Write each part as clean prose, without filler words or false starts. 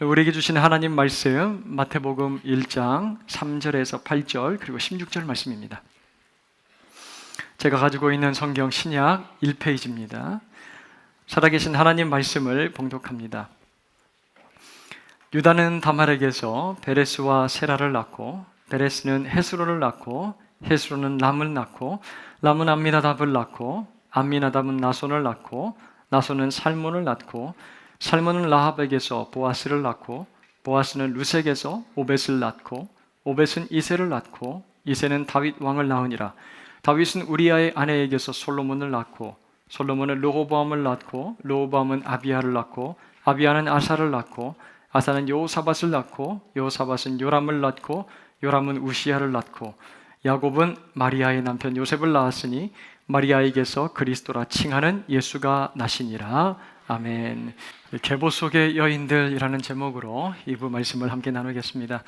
우리에게 주신 하나님 말씀 마태복음 1장 3절에서 8절 그리고 16절 말씀입니다. 제가 가지고 있는 성경 신약 1페이지입니다. 살아계신 하나님 말씀을 봉독합니다. 유다는 다말에게서 베레스와 세라를 낳고 베레스는 헤스로를 낳고 헤스로는 람을 낳고 람은 암미나답을 낳고 암미나답은 나손을 낳고 나손은 살몬을 낳고 살몬은 라합에게서 보아스를 낳고 보아스는 루sek에서 오벳을 낳고 오벳은 이새를 낳고 이새는 다윗 왕을 낳으니라. 다윗은 우리아의 아내에게서 솔로몬을 낳고 솔로몬은 르호보암을 낳고 르호보암은 아비야를 낳고 아비야는 아사를 낳고 아사는 여호사밧을 낳고 여호사밧은 요람을 낳고 요람은 우시야를 낳고 야곱은 마리아의 남편 요셉을 낳았으니 마리아에게서 그리스도라 칭하는 예수가 나시니라. 아멘. 계보 속의 여인들이라는 제목으로 2부 말씀을 함께 나누겠습니다.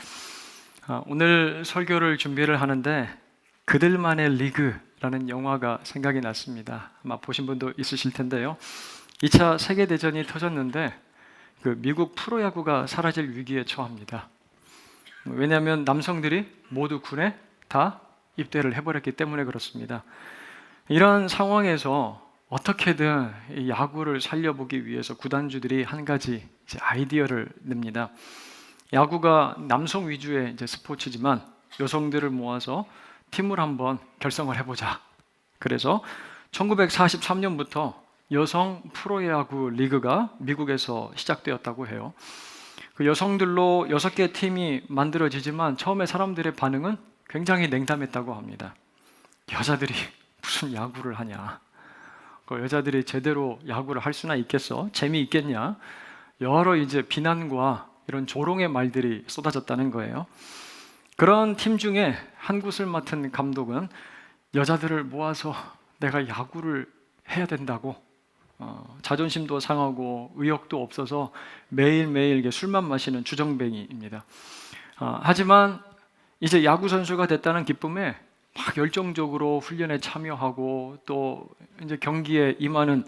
오늘 설교를 준비를 하는데 그들만의 리그라는 영화가 생각이 났습니다. 아마 보신 분도 있으실 텐데요. 2차 세계대전이 터졌는데 그 미국 프로야구가 사라질 위기에 처합니다. 왜냐하면 남성들이 모두 군에 다 입대를 해버렸기 때문에 그렇습니다. 이런 상황에서 어떻게든 이 야구를 살려보기 위해서 구단주들이 한 가지 아이디어를 냅니다. 야구가 남성 위주의 스포츠지만 여성들을 모아서 팀을 한번 결성을 해보자. 그래서 1943년부터 여성 프로야구 리그가 미국에서 시작되었다고 해요. 그 여성들로 6개 팀이 만들어지지만 처음에 사람들의 반응은 굉장히 냉담했다고 합니다. 여자들이 무슨 야구를 하냐? 여자들이 제대로 야구를 할 수나 있겠어? 재미있겠냐? 여러 비난과 이런 조롱의 말들이 쏟아졌다는 거예요. 그런 팀 중에 한 곳을 맡은 감독은 여자들을 모아서 내가 야구를 해야 된다고 자존심도 상하고 의욕도 없어서 매일매일 술만 마시는 주정뱅이입니다. 하지만 이제 야구 선수가 됐다는 기쁨에 막 열정적으로 훈련에 참여하고 또 이제 경기에 임하는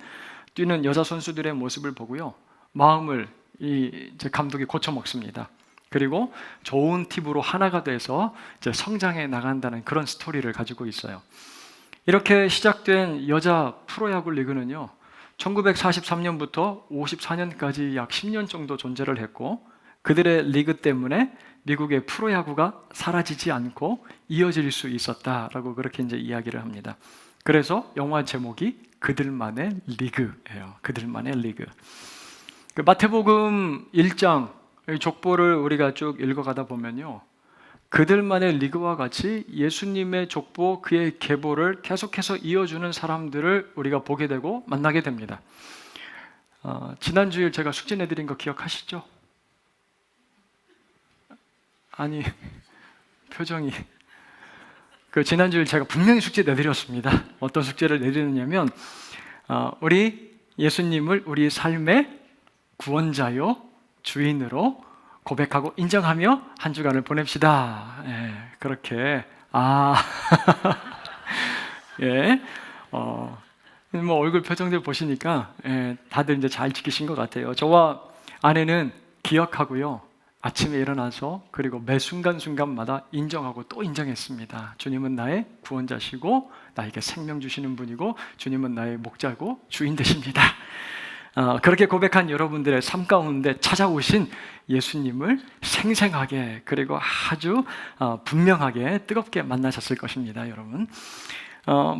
뛰는 여자 선수들의 모습을 보고요, 마음을 이제 감독이 고쳐 먹습니다. 그리고 좋은 팀으로 하나가 돼서 이제 성장해 나간다는 그런 스토리를 가지고 있어요. 이렇게 시작된 여자 프로야구 리그는요, 1943년부터 54년까지 약 10년 정도 존재를 했고, 그들의 리그 때문에 미국의 프로야구가 사라지지 않고 이어질 수 있었다라고 그렇게 이제 이야기를 합니다. 그래서 영화 제목이 그들만의 리그예요. 그들만의 리그. 그 마태복음 1장 족보를 우리가 쭉 읽어가다 보면요, 그들만의 리그와 같이 예수님의 족보, 그의 계보를 계속해서 이어주는 사람들을 우리가 보게 되고 만나게 됩니다. 지난주에 제가 숙제 내드린 거 기억하시죠? 아니, 표정이. 지난주에 제가 분명히 숙제 내드렸습니다. 어떤 숙제를 내드렸냐면, 우리 예수님을 우리 삶의 구원자요, 주인으로 고백하고 인정하며 한 주간을 보냅시다. 예, 그렇게. 예, 뭐 얼굴 표정들 보시니까 다들 이제 잘 지키신 것 같아요. 저와 아내는 기억하고요, 아침에 일어나서 그리고 매 순간순간마다 인정하고 또 인정했습니다. 주님은 나의 구원자시고 나에게 생명 주시는 분이고 주님은 나의 목자고 주인 되십니다. 그렇게 고백한 여러분들의 삶 가운데 찾아오신 예수님을 생생하게 그리고 아주 분명하게 뜨겁게 만나셨을 것입니다, 여러분.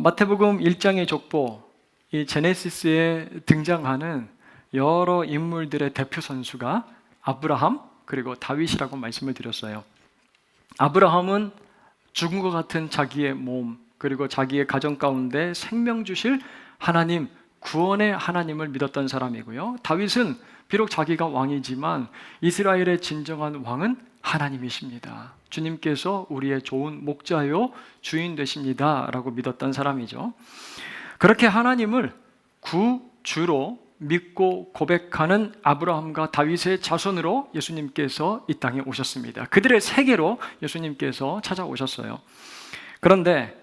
마태복음 1장의 족보, 이 제네시스에 등장하는 여러 인물들의 대표 선수가 아브라함 그리고 다윗이라고 말씀을 드렸어요. 아브라함은 죽은 것 같은 자기의 몸 그리고 자기의 가정 가운데 생명 주실 하나님, 구원의 하나님을 믿었던 사람이고요. 다윗은 비록 자기가 왕이지만 이스라엘의 진정한 왕은 하나님이십니다. 주님께서 우리의 좋은 목자요 주인 되십니다 라고 믿었던 사람이죠. 그렇게 하나님을 구주로 믿고 고백하는 아브라함과 다윗의 자손으로 예수님께서 이 땅에 오셨습니다. 그들의 세계로 예수님께서 찾아오셨어요. 그런데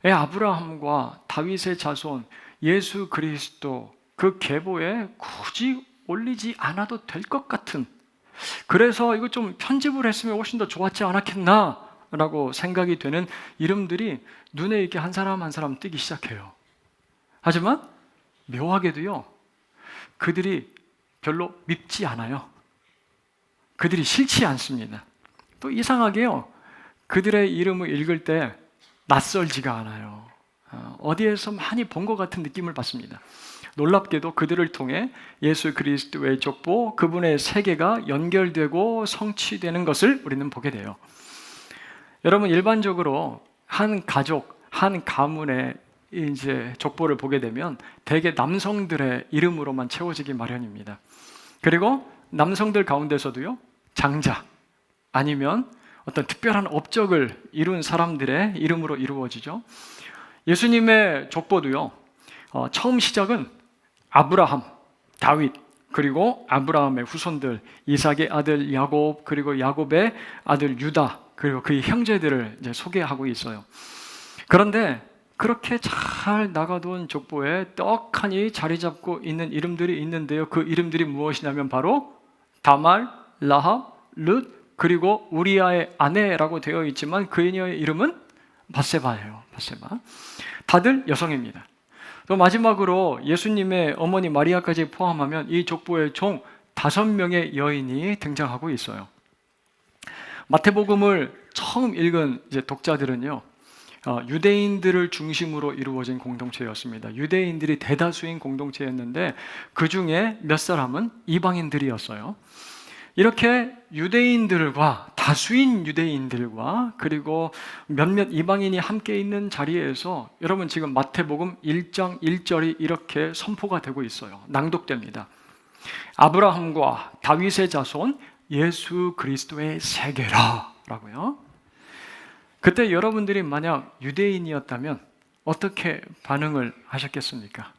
아브라함과 다윗의 자손 예수 그리스도 그 계보에 굳이 올리지 않아도 될 것 같은 그래서 이거 좀 편집을 했으면 훨씬 더 좋았지 않았겠나 라고 생각이 되는 이름들이 눈에 이렇게 한 사람 한 사람 뜨기 시작해요. 하지만 묘하게도요, 그들이 별로 밉지 않아요. 그들이 싫지 않습니다. 또 이상하게요, 그들의 이름을 읽을 때 낯설지가 않아요. 어디에서 많이 본 것 같은 느낌을 받습니다. 놀랍게도 그들을 통해 예수 그리스도의 족보, 그분의 세계가 연결되고 성취되는 것을 우리는 보게 돼요. 여러분, 일반적으로 한 가족, 한 가문의 이제 족보를 보게 되면 대개 남성들의 이름으로만 채워지기 마련입니다. 그리고 남성들 가운데서도요, 장자 아니면 어떤 특별한 업적을 이룬 사람들의 이름으로 이루어지죠. 예수님의 족보도요, 처음 시작은 아브라함, 다윗, 그리고 아브라함의 후손들, 이삭의 아들 야곱, 그리고 야곱의 아들 유다, 그리고 그의 형제들을 이제 소개하고 있어요. 그런데 그렇게 잘 나가던 족보에 떡하니 자리 잡고 있는 이름들이 있는데요. 그 이름들이 무엇이냐면 바로 다말, 라합, 룻, 그리고 우리아의 아내라고 되어 있지만 그녀의 이름은 바세바예요. 바세바. 다들 여성입니다. 또 마지막으로 예수님의 어머니 마리아까지 포함하면 이 족보에 총 5명의 여인이 등장하고 있어요. 마태복음을 처음 읽은 이제 독자들은요, 유대인들을 중심으로 이루어진 공동체였습니다. 유대인들이 대다수인 공동체였는데 그 중에 몇 사람은 이방인들이었어요. 이렇게 유대인들과 다수인 유대인들과 그리고 몇몇 이방인이 함께 있는 자리에서 여러분 지금 마태복음 1장 1절이 이렇게 선포가 되고 있어요. 낭독됩니다. 아브라함과 다윗의 자손 예수 그리스도의 세계라 라고요. 그때 여러분들이 만약 유대인이었다면 어떻게 반응을 하셨겠습니까?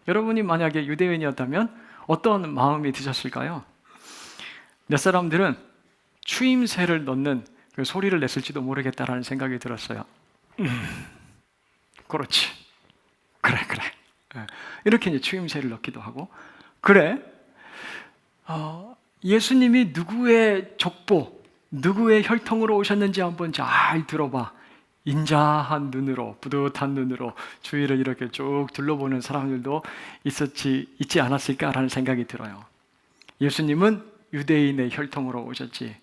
여러분이 만약에 유대인이었다면 어떤 마음이 드셨을까요? 몇 사람들은 추임새를 넣는 그 소리를 냈을지도 모르겠다라는 생각이 들었어요. 그렇지. 그래. 이렇게 이제 추임새를 넣기도 하고, 그래. 예수님이 누구의 족보, 누구의 혈통으로 오셨는지 한번 잘 들어봐. 인자한 눈으로, 뿌듯한 눈으로 주위를 이렇게 쭉 둘러보는 사람들도 있지 않았을까라는 생각이 들어요. 예수님은 유대인의 혈통으로 오셨지.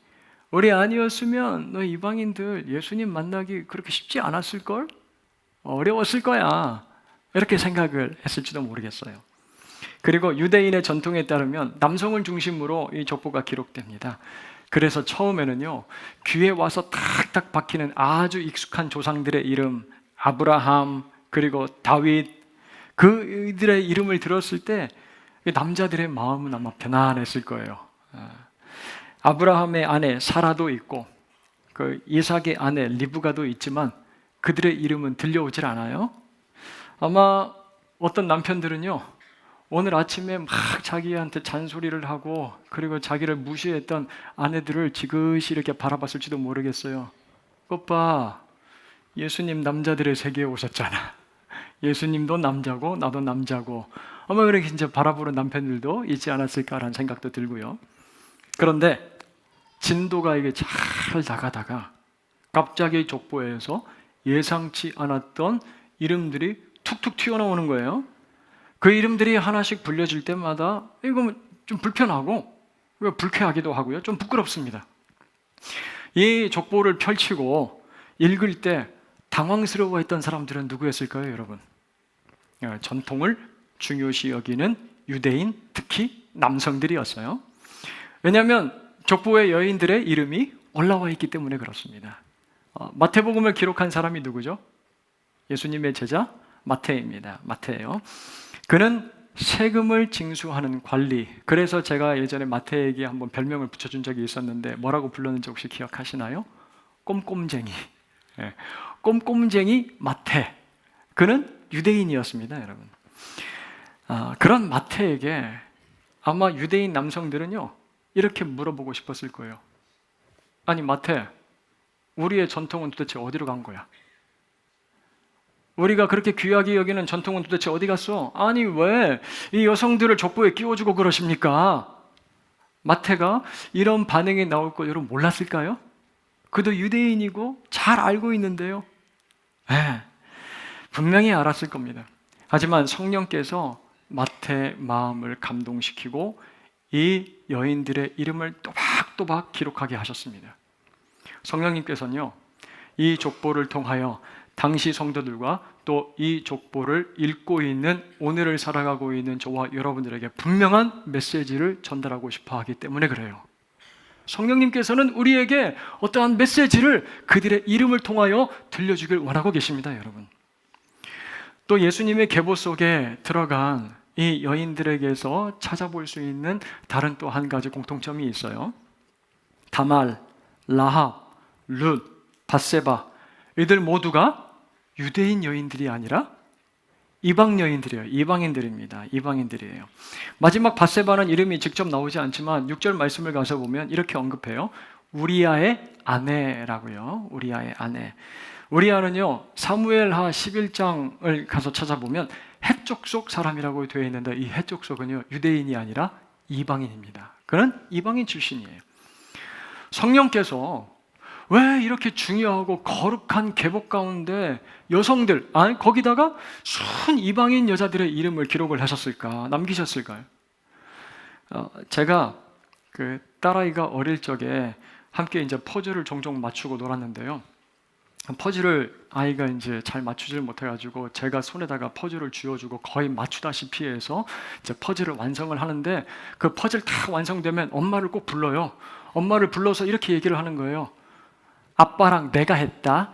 우리 아니었으면 너 이방인들 예수님 만나기 그렇게 쉽지 않았을걸? 어려웠을 거야. 이렇게 생각을 했을지도 모르겠어요. 그리고 유대인의 전통에 따르면 남성을 중심으로 이 족보가 기록됩니다. 그래서 처음에는요, 귀에 와서 탁탁 박히는 아주 익숙한 조상들의 이름, 아브라함, 그리고 다윗, 그들의 이름을 들었을 때 남자들의 마음은 아마 편안했을 거예요. 아브라함의 아내 사라도 있고 그 이삭의 아내 리브가도 있지만 그들의 이름은 들려오질 않아요. 아마 어떤 남편들은요, 오늘 아침에 막 자기한테 잔소리를 하고 그리고 자기를 무시했던 아내들을 지그시 이렇게 바라봤을지도 모르겠어요. 오빠, 예수님 남자들의 세계에 오셨잖아. 예수님도 남자고 나도 남자고, 아마 그렇게 이제 바라보는 남편들도 있지 않았을까라는 생각도 들고요. 그런데 진도가 이게 잘 나가다가 갑자기 족보에서 예상치 않았던 이름들이 툭툭 튀어나오는 거예요. 그 이름들이 하나씩 불려질 때마다 이거 좀 불편하고 불쾌하기도 하고요. 좀 부끄럽습니다. 이 족보를 펼치고 읽을 때 당황스러워했던 사람들은 누구였을까요, 여러분? 전통을 중요시 여기는 유대인, 특히 남성들이었어요. 왜냐하면 족보의 여인들의 이름이 올라와 있기 때문에 그렇습니다. 마태복음을 기록한 사람이 누구죠? 예수님의 제자 마태입니다. 마태예요. 그는 세금을 징수하는 관리, 그래서 제가 예전에 마태에게 한번 별명을 붙여준 적이 있었는데 뭐라고 불렀는지 혹시 기억하시나요? 꼼꼼쟁이. 꼼꼼쟁이 마태. 그는 유대인이었습니다, 여러분. 그런 마태에게 아마 유대인 남성들은요, 이렇게 물어보고 싶었을 거예요. 아니 마태, 우리의 전통은 도대체 어디로 간 거야? 우리가 그렇게 귀하게 여기는 전통은 도대체 어디 갔어? 아니 왜 이 여성들을 족보에 끼워주고 그러십니까? 마태가 이런 반응이 나올 거 여러분 몰랐을까요? 그도 유대인이고 잘 알고 있는데요. 네, 분명히 알았을 겁니다. 하지만 성령께서 마태의 마음을 감동시키고 이 여인들의 이름을 또박또박 기록하게 하셨습니다. 성령님께서는요, 이 족보를 통하여 당시 성도들과 또 이 족보를 읽고 있는 오늘을 살아가고 있는 저와 여러분들에게 분명한 메시지를 전달하고 싶어 하기 때문에 그래요. 성령님께서는 우리에게 어떠한 메시지를 그들의 이름을 통하여 들려주길 원하고 계십니다, 여러분. 또 예수님의 계보 속에 들어간 이 여인들에게서 찾아볼 수 있는 다른 또 한 가지 공통점이 있어요. 다말, 라합, 룻, 밧세바, 이들 모두가 유대인 여인들이 아니라 이방 여인들이에요. 이방인들입니다. 이방인들이에요. 마지막 밧세바는 이름이 직접 나오지 않지만 6절 말씀을 가서 보면 이렇게 언급해요. 우리아의 아내라고요. 우리아의 아내. 우리아는요, 사무엘하 11장을 가서 찾아보면 헷족속 사람이라고 되어 있는데 이 헷족속은요, 유대인이 아니라 이방인입니다. 그는 이방인 출신이에요. 성령께서 왜 이렇게 중요하고 거룩한 계복 가운데 여성들, 거기다가 순 이방인 여자들의 이름을 기록을 하셨을까, 남기셨을까요? 제가 그 딸아이가 어릴 적에 함께 이제 퍼즐을 종종 맞추고 놀았는데요. 퍼즐을 아이가 이제 잘 맞추질 못해가지고 제가 손에다가 퍼즐을 쥐어주고 거의 맞추다시피 해서 이제 퍼즐을 완성을 하는데 그 퍼즐 다 완성되면 엄마를 꼭 불러요. 엄마를 불러서 이렇게 얘기를 하는 거예요. 아빠랑 내가 했다.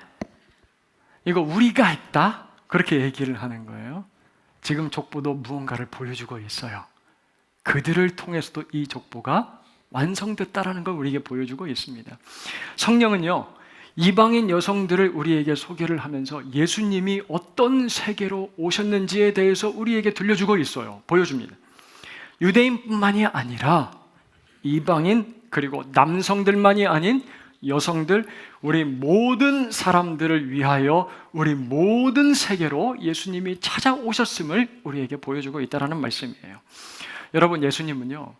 이거 우리가 했다. 그렇게 얘기를 하는 거예요. 지금 족보도 무언가를 보여주고 있어요. 그들을 통해서도 이 족보가 완성됐다라는 걸 우리에게 보여주고 있습니다. 성령은요, 이방인 여성들을 우리에게 소개를 하면서 예수님이 어떤 세계로 오셨는지에 대해서 우리에게 들려주고 있어요. 보여줍니다. 유대인뿐만이 아니라 이방인 그리고 남성들만이 아닌 여성들, 우리 모든 사람들을 위하여 우리 모든 세계로 예수님이 찾아오셨음을 우리에게 보여주고 있다는 말씀이에요. 여러분, 예수님은요,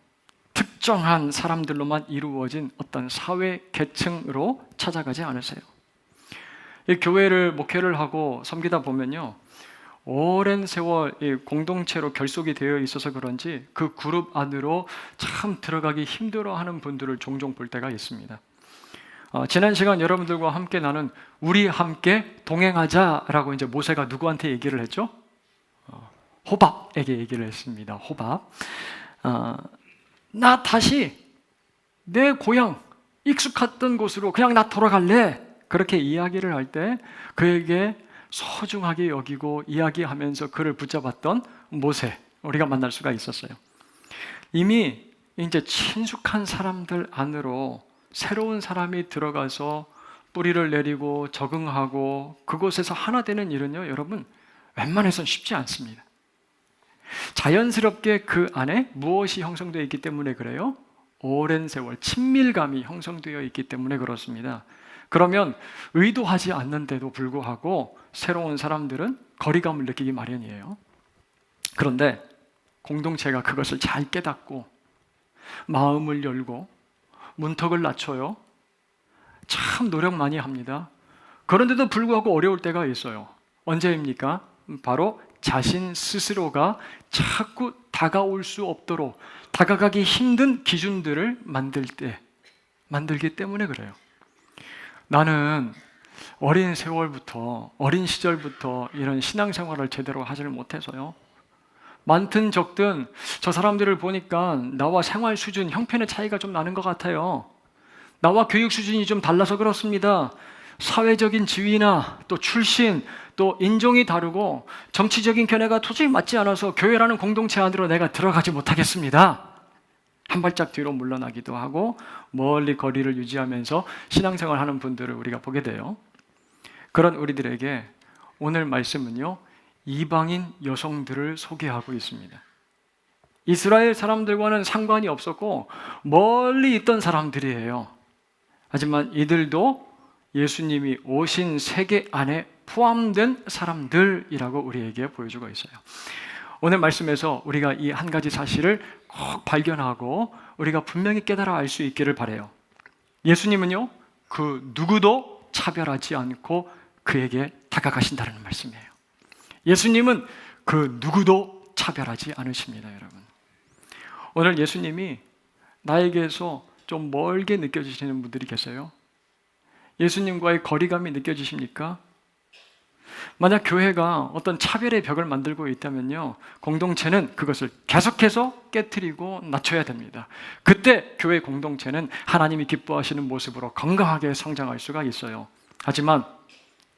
특정한 사람들로만 이루어진 어떤 사회 계층으로 찾아가지 않으세요. 이 교회를 목회를 하고 섬기다 보면요, 오랜 세월 이 공동체로 결속이 되어 있어서 그런지 그 그룹 안으로 참 들어가기 힘들어하는 분들을 종종 볼 때가 있습니다. 지난 시간 여러분들과 함께 나눈 우리 함께 동행하자라고 이제 모세가 누구한테 얘기를 했죠? 호밥에게 얘기를 했습니다. 호밥. 나 다시 내 고향 익숙했던 곳으로 그냥 나 돌아갈래. 그렇게 이야기를 할 때 그에게 소중하게 여기고 이야기하면서 그를 붙잡았던 모세, 우리가 만날 수가 있었어요. 이미 이제 친숙한 사람들 안으로 새로운 사람이 들어가서 뿌리를 내리고 적응하고 그곳에서 하나 되는 일은요, 여러분, 웬만해선 쉽지 않습니다. 자연스럽게 그 안에 무엇이 형성되어 있기 때문에 그래요? 오랜 세월 친밀감이 형성되어 있기 때문에 그렇습니다. 그러면 의도하지 않는데도 불구하고 새로운 사람들은 거리감을 느끼기 마련이에요. 그런데 공동체가 그것을 잘 깨닫고 마음을 열고 문턱을 낮춰요. 참 노력 많이 합니다. 그런데도 불구하고 어려울 때가 있어요. 언제입니까? 바로 자신 스스로가 자꾸 다가올 수 없도록 다가가기 힘든 기준들을 만들기 때문에 그래요. 나는 어린 세월부터, 어린 시절부터 이런 신앙생활을 제대로 하지를 못해서요. 많든 적든 저 사람들을 보니까 나와 생활 수준, 형편의 차이가 좀 나는 것 같아요. 나와 교육 수준이 좀 달라서 그렇습니다. 사회적인 지위나 또 출신, 또 인종이 다르고 정치적인 견해가 도저히 맞지 않아서 교회라는 공동체 안으로 내가 들어가지 못하겠습니다. 한 발짝 뒤로 물러나기도 하고 멀리 거리를 유지하면서 신앙생활하는 분들을 우리가 보게 돼요. 그런 우리들에게 오늘 말씀은요, 이방인 여성들을 소개하고 있습니다. 이스라엘 사람들과는 상관이 없었고 멀리 있던 사람들이에요. 하지만 이들도 예수님이 오신 세계 안에 포함된 사람들이라고 우리에게 보여주고 있어요. 오늘 말씀에서 우리가 이 한 가지 사실을 꼭 발견하고 우리가 분명히 깨달아 알 수 있기를 바라요. 예수님은요, 그 누구도 차별하지 않고 그에게 다가가신다는 말씀이에요. 예수님은 그 누구도 차별하지 않으십니다, 여러분. 오늘 예수님이 나에게서 좀 멀게 느껴지시는 분들이 계세요. 예수님과의 거리감이 느껴지십니까? 만약 교회가 어떤 차별의 벽을 만들고 있다면요, 공동체는 그것을 계속해서 깨트리고 낮춰야 됩니다. 그때 교회 공동체는 하나님이 기뻐하시는 모습으로 건강하게 성장할 수가 있어요. 하지만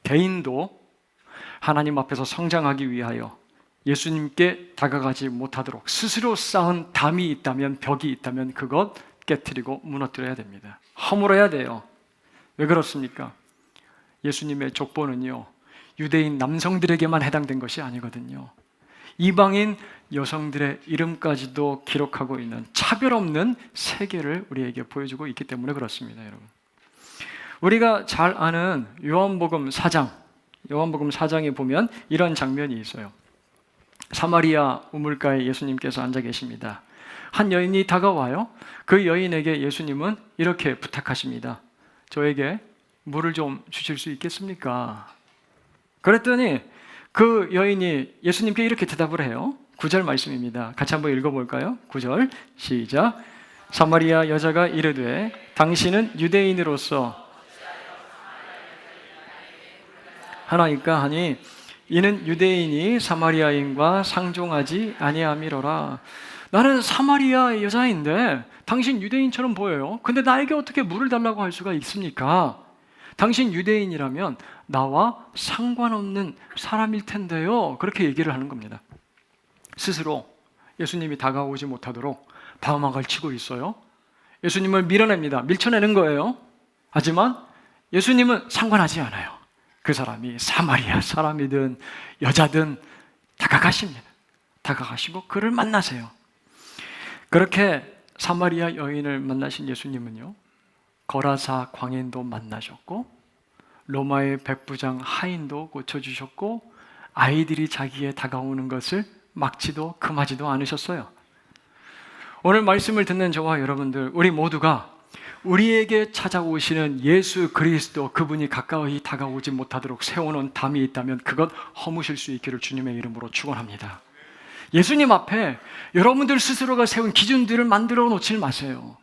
개인도 하나님 앞에서 성장하기 위하여 예수님께 다가가지 못하도록 스스로 쌓은 담이 있다면, 벽이 있다면 그것 깨트리고 무너뜨려야 됩니다. 허물어야 돼요. 왜 그렇습니까? 예수님의 족보는요, 유대인 남성들에게만 해당된 것이 아니거든요. 이방인 여성들의 이름까지도 기록하고 있는 차별 없는 세계를 우리에게 보여주고 있기 때문에 그렇습니다, 여러분. 우리가 잘 아는 요한복음 4장에 보면 이런 장면이 있어요. 사마리아 우물가에 예수님께서 앉아 계십니다. 한 여인이 다가와요. 그 여인에게 예수님은 이렇게 부탁하십니다. 저에게 물을 좀 주실 수 있겠습니까? 그랬더니 그 여인이 예수님께 이렇게 대답을 해요. 9절 말씀입니다. 같이 한번 읽어볼까요? 9절 시작. 사마리아 여자가 이르되 당신은 유대인으로서 하나이까 하니 이는 유대인이 사마리아인과 상종하지 아니함이로라. 나는 사마리아 여자인데 당신 유대인처럼 보여요. 근데 나에게 어떻게 물을 달라고 할 수가 있습니까? 당신 유대인이라면 나와 상관없는 사람일 텐데요. 그렇게 얘기를 하는 겁니다. 스스로 예수님이 다가오지 못하도록 방어막을 치고 있어요. 예수님을 밀어냅니다. 밀쳐내는 거예요. 하지만 예수님은 상관하지 않아요. 그 사람이 사마리아 사람이든 여자든 다가가십니다. 다가가시고 그를 만나세요. 그렇게 사마리아 여인을 만나신 예수님은요, 거라사 광인도 만나셨고 로마의 백부장 하인도 고쳐주셨고 아이들이 자기에 다가오는 것을 막지도 금하지도 않으셨어요. 오늘 말씀을 듣는 저와 여러분들, 우리 모두가 우리에게 찾아오시는 예수 그리스도, 그분이 가까이 다가오지 못하도록 세워놓은 담이 있다면 그것 허무실 수 있기를 주님의 이름으로 축원합니다. 예수님 앞에 여러분들 스스로가 세운 기준들을 만들어 놓지 마세요.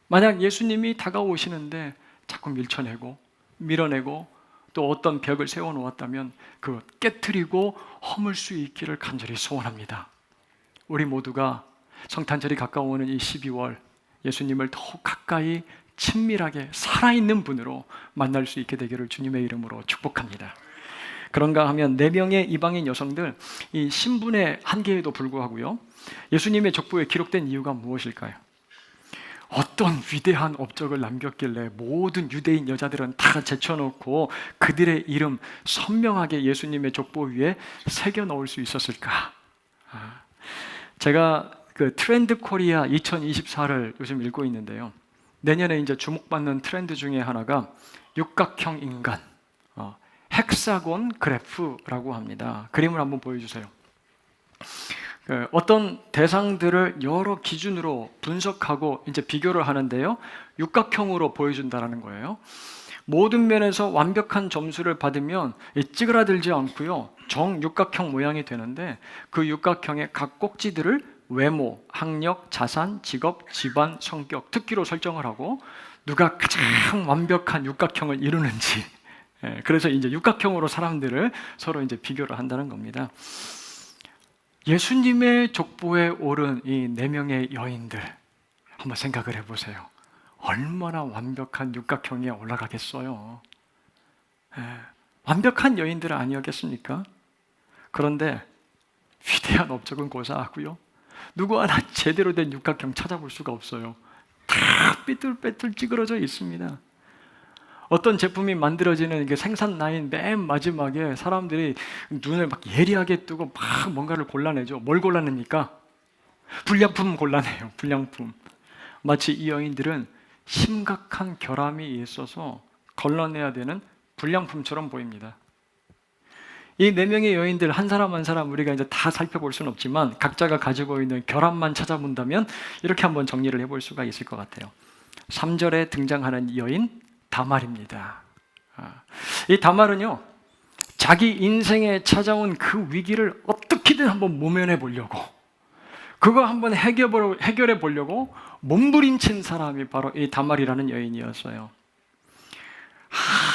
만약 예수님이 다가오시는데 자꾸 밀쳐내고 밀어내고 또 어떤 벽을 세워놓았다면 그것 깨트리고 허물 수 있기를 간절히 소원합니다. 우리 모두가 성탄절이 가까워오는 이 12월 예수님을 더욱 가까이 친밀하게 살아있는 분으로 만날 수 있게 되기를 주님의 이름으로 축복합니다. 그런가 하면 4명의 이방인 여성들, 이 신분의 한계에도 불구하고요, 예수님의 족보에 기록된 이유가 무엇일까요? 어떤 위대한 업적을 남겼길래 모든 유대인 여자들은 다 제쳐놓고 그들의 이름 선명하게 예수님의 족보 위에 새겨 넣을 수 있었을까? 제가 그 트렌드 코리아 2024를 요즘 읽고 있는데요. 내년에 이제 주목받는 트렌드 중에 하나가 육각형 인간, 헥사곤 그래프라고 합니다. 그림을 한번 보여주세요. 어떤 대상들을 여러 기준으로 분석하고 이제 비교를 하는데요, 육각형으로 보여준다는 거예요. 모든 면에서 완벽한 점수를 받으면 찌그라들지 않고요, 정육각형 모양이 되는데 그 육각형의 각 꼭지들을 외모, 학력, 자산, 직업, 집안, 성격, 특기로 설정을 하고 누가 가장 완벽한 육각형을 이루는지, 그래서 이제 육각형으로 사람들을 서로 이제 비교를 한다는 겁니다. 예수님의 족보에 오른 이 4명의 여인들 한번 생각을 해보세요. 얼마나 완벽한 육각형에 올라가겠어요. 완벽한 여인들은 아니었겠습니까? 그런데 위대한 업적은 고사하고요, 누구 하나 제대로 된 육각형 찾아볼 수가 없어요. 다 삐뚤빼뚤 찌그러져 있습니다. 어떤 제품이 만들어지는 생산 라인 맨 마지막에 사람들이 눈을 막 예리하게 뜨고 막 뭔가를 골라내죠. 뭘 골라냅니까? 불량품 골라내요. 불량품. 마치 이 여인들은 심각한 결함이 있어서 걸러내야 되는 불량품처럼 보입니다. 이 네 명의 여인들 한 사람 한 사람 우리가 이제 다 살펴볼 수는 없지만 각자가 가지고 있는 결함만 찾아본다면 이렇게 한번 정리를 해볼 수가 있을 것 같아요. 3절에 등장하는 여인 다말입니다. 이 다말은요, 자기 인생에 찾아온 그 위기를 어떻게든 한번 모면해 보려고, 그거 한번 해결해 보려고 몸부림친 사람이 바로 이 다말이라는 여인이었어요.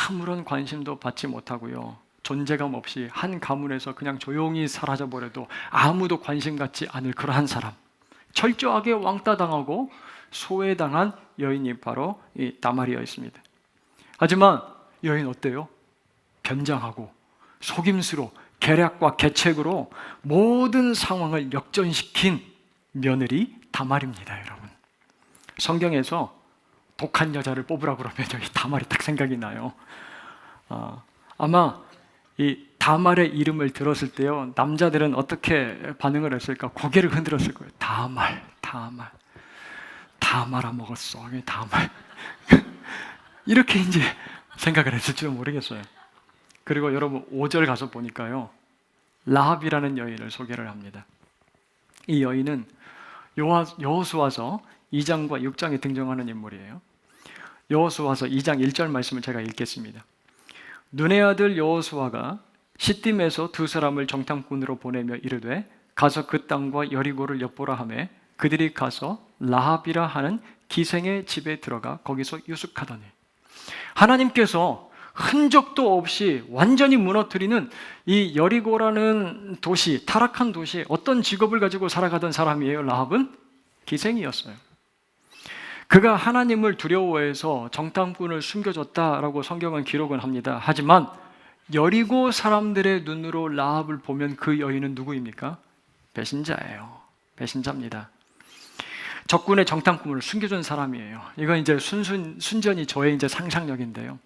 아무런 관심도 받지 못하고요, 존재감 없이 한 가문에서 그냥 조용히 사라져버려도 아무도 관심 갖지 않을 그러한 사람, 철저하게 왕따당하고 소외당한 여인이 바로 이 다말이었습니다. 하지만 여인 어때요? 변장하고 속임수로 계략과 계책으로 모든 상황을 역전시킨 며느리 다말입니다. 여러분, 성경에서 독한 여자를 뽑으라고 그러면 이 다말이 딱 생각이 나요. 아마 이 다말의 이름을 들었을 때요, 남자들은 어떻게 반응을 했을까? 고개를 흔들었을 거예요. 다말, 다말, 다 말아먹었어, 다말. 이렇게 이제 생각을 했을지도 모르겠어요. 그리고 여러분 5절 가서 보니까요, 라합이라는 여인을 소개를 합니다. 이 여인은 여호수아서 2장과 6장에 등장하는 인물이에요. 여호수아서 2장 1절 말씀을 제가 읽겠습니다. 눈의 아들 여호수아가 시딤에서 두 사람을 정탐꾼으로 보내며 이르되 가서 그 땅과 여리고를 엿보라 하매 그들이 가서 라합이라 하는 기생의 집에 들어가 거기서 유숙하더니, 하나님께서 흔적도 없이 완전히 무너뜨리는 이 여리고라는 도시, 타락한 도시에 어떤 직업을 가지고 살아가던 사람이에요. 라합은 기생이었어요. 그가 하나님을 두려워해서 정탐꾼을 숨겨줬다라고 성경은 기록을 합니다. 하지만 여리고 사람들의 눈으로 라합을 보면 그 여인은 누구입니까? 배신자예요. 배신자입니다. 적군의 정탐꾼을 숨겨준 사람이에요. 이건 이제 순전히 저의 이제 상상력인데요.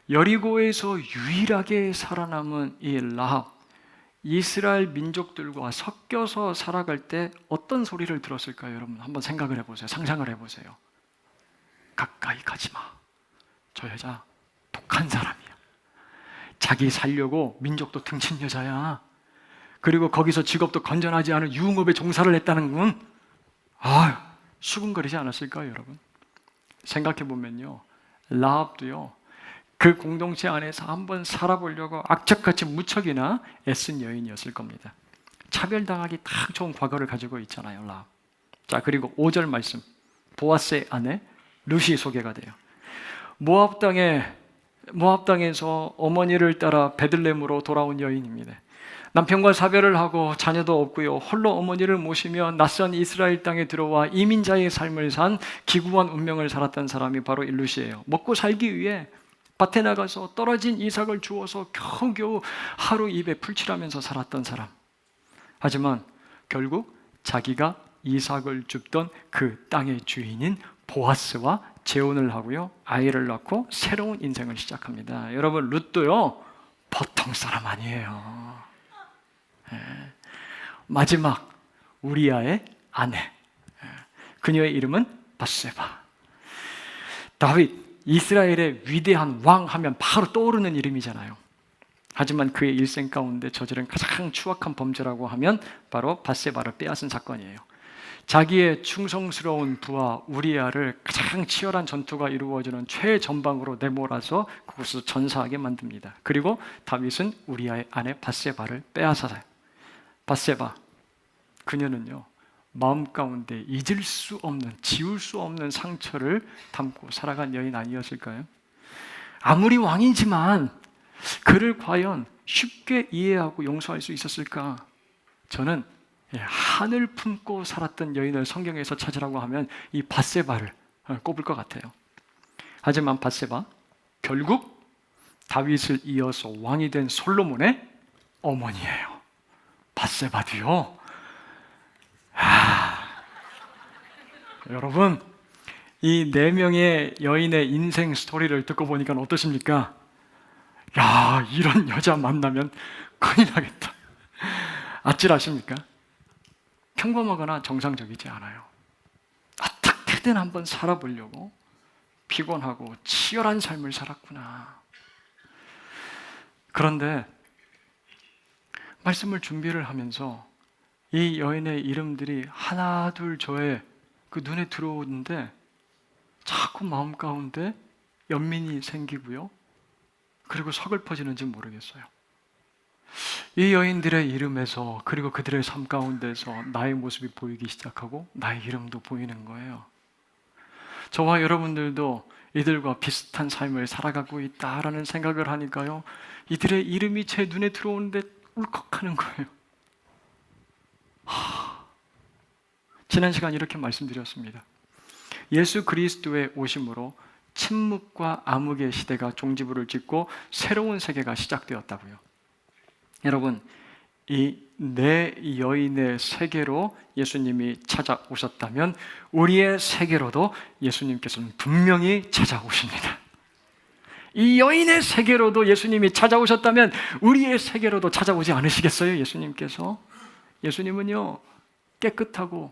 여리고에서 유일하게 살아남은 이 라합, 이스라엘 민족들과 섞여서 살아갈 때 어떤 소리를 들었을까요? 여러분 한번 생각을 해보세요. 상상을 해보세요. 가까이 가지 마. 저 여자 독한 사람이야. 자기 살려고 민족도 등친 여자야. 그리고 거기서 직업도 건전하지 않은 유흥업에 종사를 했다는군. 수군거리지 않았을까요, 여러분? 생각해보면요, 라합도요, 그 공동체 안에서 한번 살아보려고 악착같이 무척이나 애쓴 여인이었을 겁니다. 차별당하기 딱 좋은 과거를 가지고 있잖아요, 라합. 자, 그리고 5절 말씀, 보아스의 아내 루시 소개가 돼요. 모압 땅에서 어머니를 따라 베들레헴으로 돌아온 여인입니다. 남편과 사별을 하고 자녀도 없고요, 홀로 어머니를 모시며 낯선 이스라엘 땅에 들어와 이민자의 삶을 산 기구한 운명을 살았던 사람이 바로 루시예요. 먹고 살기 위해 밭에 나가서 떨어진 이삭을 주워서 겨우겨우 하루 입에 풀칠하면서 살았던 사람. 하지만 결국 자기가 이삭을 줍던 그 땅의 주인인 보아스와 재혼을 하고요, 아이를 낳고 새로운 인생을 시작합니다. 여러분, 룻도요 보통 사람 아니에요. 마지막 우리아의 아내, 그녀의 이름은 밧세바. 다윗, 이스라엘의 위대한 왕 하면 바로 떠오르는 이름이잖아요. 하지만 그의 일생 가운데 저지른 가장 추악한 범죄라고 하면 바로 밧세바를 빼앗은 사건이에요. 자기의 충성스러운 부하 우리아를 가장 치열한 전투가 이루어지는 최전방으로 내몰아서 그곳에서 전사하게 만듭니다. 그리고 다윗은 우리아의 아내 밧세바를 빼앗아요. 밧세바, 그녀는요, 마음 가운데 잊을 수 없는, 지울 수 없는 상처를 담고 살아간 여인 아니었을까요? 아무리 왕이지만 그를 과연 쉽게 이해하고 용서할 수 있었을까? 저는 한을 품고 살았던 여인을 성경에서 찾으라고 하면 이 밧세바를 꼽을 것 같아요. 하지만 밧세바, 결국 다윗을 이어서 왕이 된 솔로몬의 어머니예요. 밧세바도요. 여러분, 이 4명의 여인의 인생 스토리를 듣고 보니까 어떠십니까? 야, 이런 여자 만나면 큰일 나겠다. 아찔하십니까? 평범하거나 정상적이지 않아요. 어떻게든 한번 살아보려고 피곤하고 치열한 삶을 살았구나. 그런데 말씀을 준비를 하면서 이 여인의 이름들이 하나 둘 저의 그 눈에 들어오는데 자꾸 마음 가운데 연민이 생기고요. 그리고 서글퍼지는지 모르겠어요. 이 여인들의 이름에서 그리고 그들의 삶 가운데서 나의 모습이 보이기 시작하고 나의 이름도 보이는 거예요. 저와 여러분들도 이들과 비슷한 삶을 살아가고 있다라는 생각을 하니까요, 이들의 이름이 제 눈에 들어오는데 울컥하는 거예요. 지난 시간 이렇게 말씀드렸습니다. 예수 그리스도의 오심으로 침묵과 암흑의 시대가 종지부를 찍고 새로운 세계가 시작되었다고요. 여러분, 이 내 여인의 세계로 예수님이 찾아오셨다면 우리의 세계로도 예수님께서는 분명히 찾아오십니다. 이 여인의 세계로도 예수님이 찾아오셨다면 우리의 세계로도 찾아오지 않으시겠어요? 예수님께서. 예수님은요, 깨끗하고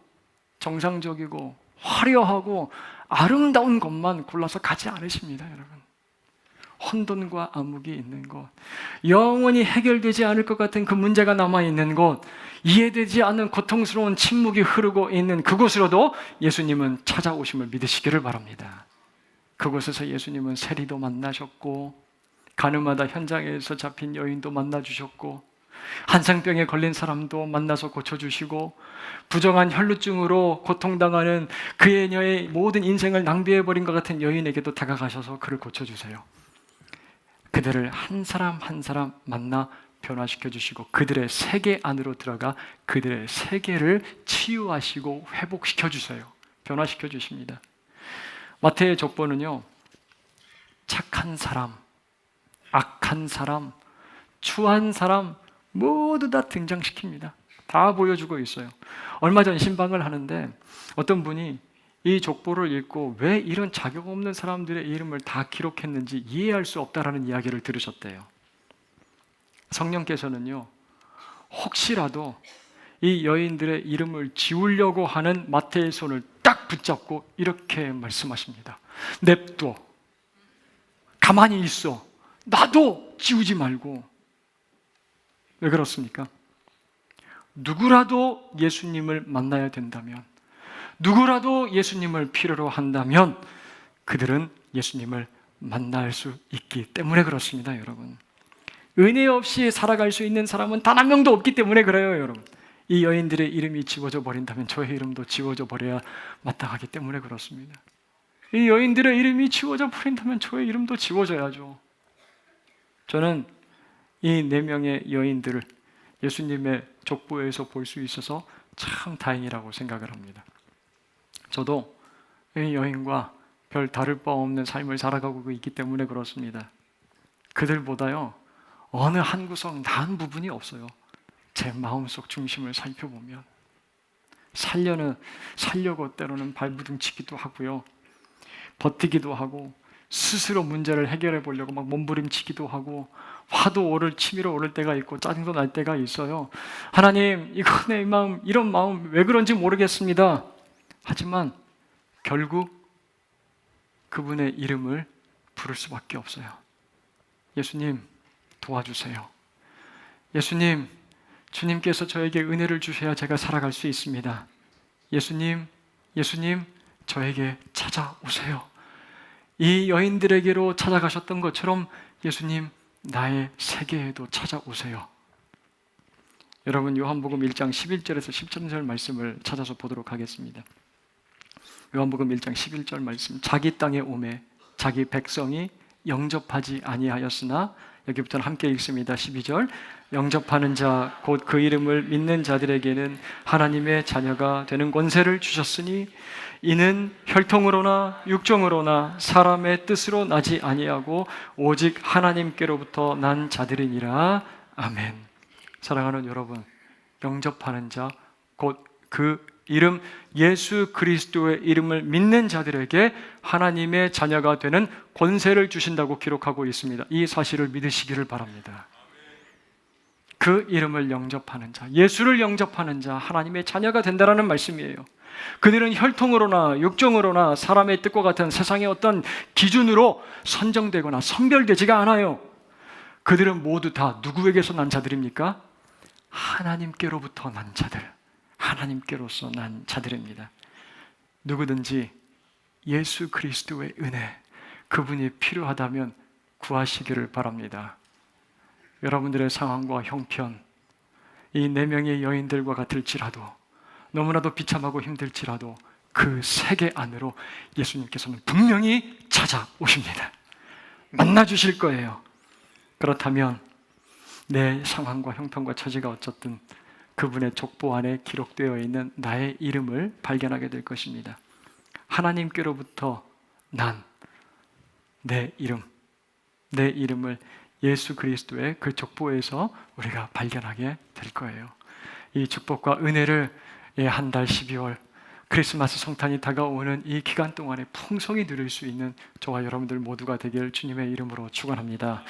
정상적이고 화려하고 아름다운 것만 골라서 가지 않으십니다, 여러분. 혼돈과 암흑이 있는 곳, 영원히 해결되지 않을 것 같은 그 문제가 남아있는 곳, 이해되지 않는 고통스러운 침묵이 흐르고 있는 그곳으로도 예수님은 찾아오심을 믿으시기를 바랍니다. 그곳에서 예수님은 세리도 만나셨고, 가늠하다 현장에서 잡힌 여인도 만나주셨고, 한상병에 걸린 사람도 만나서 고쳐주시고, 부정한 혈루증으로 고통당하는 그녀의 모든 인생을 낭비해버린 것 같은 여인에게도 다가가셔서 그를 고쳐주세요. 그들을 한 사람 한 사람 만나 변화시켜 주시고 그들의 세계 안으로 들어가 그들의 세계를 치유하시고 회복시켜 주세요. 변화시켜 주십니다. 마태의 족보는요, 착한 사람, 악한 사람, 추한 사람 모두 다 등장시킵니다. 다 보여주고 있어요. 얼마 전 신방을 하는데 어떤 분이 이 족보를 읽고 왜 이런 자격 없는 사람들의 이름을 다 기록했는지 이해할 수 없다라는 이야기를 들으셨대요. 성령께서는요, 혹시라도 이 여인들의 이름을 지우려고 하는 마태의 손을 딱 붙잡고 이렇게 말씀하십니다. 냅둬. 가만히 있어. 나도 지우지 말고. 왜 그렇습니까? 누구라도 예수님을 만나야 된다면, 누구라도 예수님을 필요로 한다면 그들은 예수님을 만날 수 있기 때문에 그렇습니다, 여러분. 은혜 없이 살아갈 수 있는 사람은 단 한 명도 없기 때문에 그래요, 여러분. 이 여인들의 이름이 지워져 버린다면 저의 이름도 지워져 버려야 마땅하기 때문에 그렇습니다. 이 여인들의 이름이 지워져 버린다면 저의 이름도 지워져야죠. 저는 이 4명의 여인들을 예수님의 족보에서 볼 수 있어서 참 다행이라고 생각을 합니다. 저도 이 여인과 별 다를 바 없는 삶을 살아가고 있기 때문에 그렇습니다. 그들보다요, 어느 한 구석 나은 부분이 없어요. 제 마음속 중심을 살펴보면 살려고 때로는 발부둥치기도 하고요, 버티기도 하고 스스로 문제를 해결해 보려고 막 몸부림치기도 하고 화도 치밀어 오를 때가 있고 짜증도 날 때가 있어요. 하나님, 이거 내 마음, 이런 마음 왜 그런지 모르겠습니다. 하지만 결국 그분의 이름을 부를 수밖에 없어요. 예수님, 도와주세요. 예수님, 주님께서 저에게 은혜를 주셔야 제가 살아갈 수 있습니다. 예수님, 저에게 찾아오세요. 이 여인들에게로 찾아가셨던 것처럼 예수님, 나의 세계에도 찾아오세요. 여러분, 요한복음 1장 11절에서 13절 말씀을 찾아서 보도록 하겠습니다. 요한복음 1장 11절 말씀, 자기 땅에 오매 자기 백성이 영접하지 아니하였으나, 여기부터는 함께 읽습니다. 12절, 영접하는 자 곧 그 이름을 믿는 자들에게는 하나님의 자녀가 되는 권세를 주셨으니 이는 혈통으로나 육정으로나 사람의 뜻으로 나지 아니하고 오직 하나님께로부터 난 자들이니라. 아멘. 사랑하는 여러분, 영접하는 자 곧 그 이름 예수 그리스도의 이름을 믿는 자들에게 하나님의 자녀가 되는 권세를 주신다고 기록하고 있습니다. 이 사실을 믿으시기를 바랍니다. 그 이름을 영접하는 자, 예수를 영접하는 자, 하나님의 자녀가 된다라는 말씀이에요. 그들은 혈통으로나 육정으로나 사람의 뜻과 같은 세상의 어떤 기준으로 선정되거나 선별되지가 않아요. 그들은 모두 다 누구에게서 난 자들입니까? 하나님께로부터 난 자들, 하나님께로서 난 자들입니다. 누구든지 예수 그리스도의 은혜, 그분이 필요하다면 구하시기를 바랍니다. 여러분들의 상황과 형편, 이 4명의 여인들과 같을지라도, 너무나도 비참하고 힘들지라도 그 세계 안으로 예수님께서는 분명히 찾아오십니다. 만나주실 거예요. 그렇다면 내 상황과 형편과 처지가 어쨌든 그분의 족보 안에 기록되어 있는 나의 이름을 발견하게 될 것입니다. 하나님께로부터 난 내 이름을 예수 그리스도의 그 족보에서 우리가 발견하게 될 거예요. 이 축복과 은혜를 한 달 12월 크리스마스 성탄이 다가오는 이 기간 동안에 풍성히 누릴 수 있는 저와 여러분들 모두가 되길 주님의 이름으로 축원합니다.